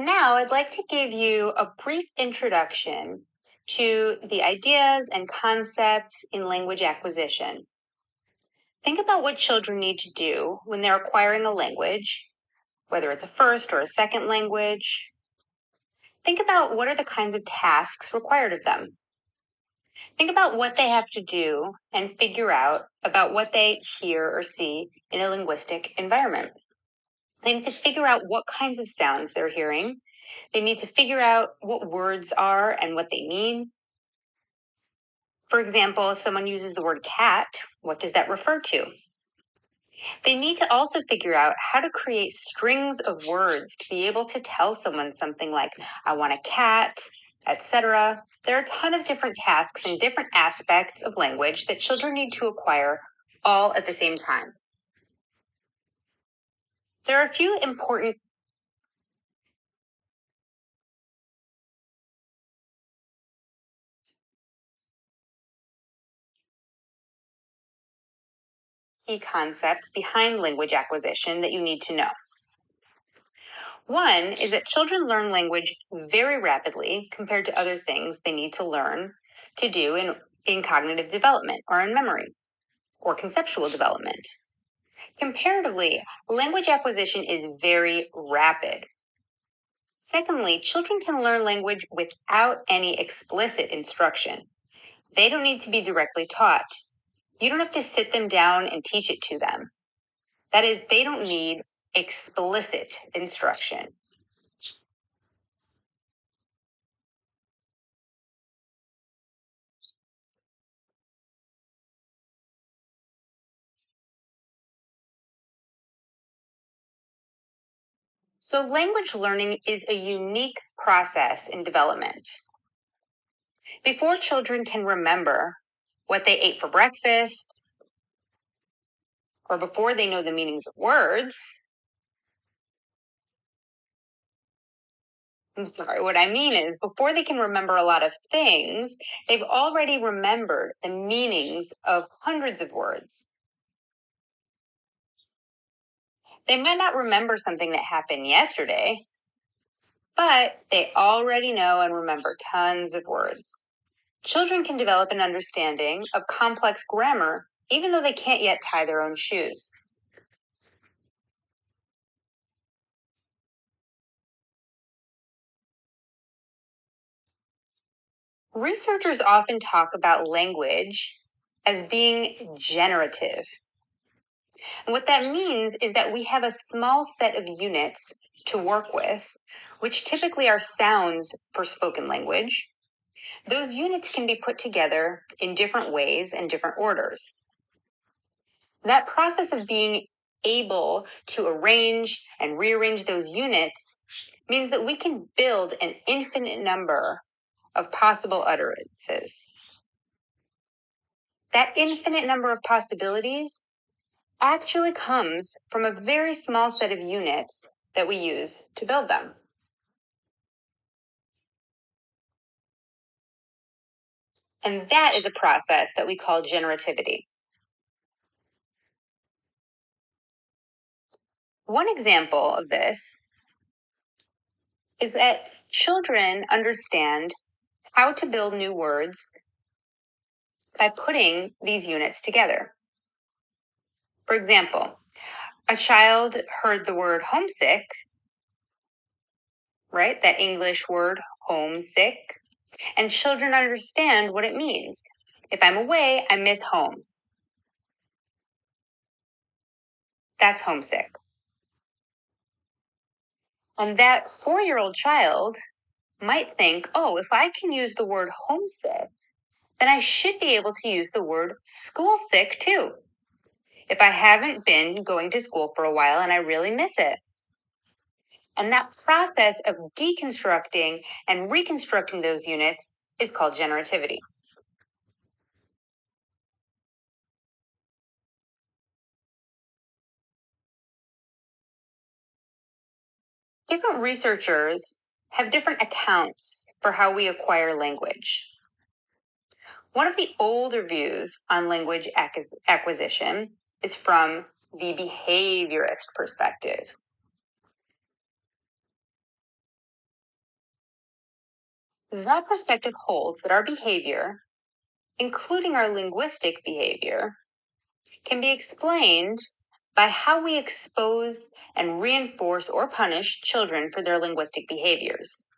Now, I'd like to give you a brief introduction to the ideas and concepts in language acquisition. Think about what children need to do when they're acquiring a language, whether it's a first or a second language. Think about what are the kinds of tasks required of them. Think about what they have to do and figure out about what they hear or see in a linguistic environment. They need to figure out what kinds of sounds they're hearing. They need to figure out what words are and what they mean. For example, if someone uses the word cat, what does that refer to? They need to also figure out how to create strings of words to be able to tell someone something like, I want a cat, etc. There are a ton of different tasks and different aspects of language that children need to acquire all at the same time. There are a few important key concepts behind language acquisition that you need to know. One is that children learn language very rapidly compared to other things they need to learn to do in cognitive development or in memory or conceptual development. Comparatively, language acquisition is very rapid. Secondly, children can learn language without any explicit instruction. They don't need to be directly taught. You don't have to sit them down and teach it to them. That is, they don't need explicit instruction. So, language learning is a unique process in development. Before children can remember what they ate for breakfast, or before they know the meanings of words, what I mean is before they can remember a lot of things, they've already remembered the meanings of hundreds of words. They might not remember something that happened yesterday, but they already know and remember tons of words. Children can develop an understanding of complex grammar even though they can't yet tie their own shoes. Researchers often talk about language as being generative. And what that means is that we have a small set of units to work with, which typically are sounds for spoken language. Those units can be put together in different ways and different orders. That process of being able to arrange and rearrange those units means that we can build an infinite number of possible utterances. That infinite number of possibilities actually comes from a very small set of units that we use to build them. And that is a process that we call generativity. One example of this is that children understand how to build new words by putting these units together. For example, a child heard the word homesick, right? That English word homesick. And children understand what it means. If I'm away, I miss home. That's homesick. And that 4-year-old child might think, oh, if I can use the word homesick, then I should be able to use the word school sick too. If I haven't been going to school for a while and I really miss it. And that process of deconstructing and reconstructing those units is called generativity. Different researchers have different accounts for how we acquire language. One of the older views on language acquisition is from the behaviorist perspective. That perspective holds that our behavior, including our linguistic behavior, can be explained by how we expose and reinforce or punish children for their linguistic behaviors.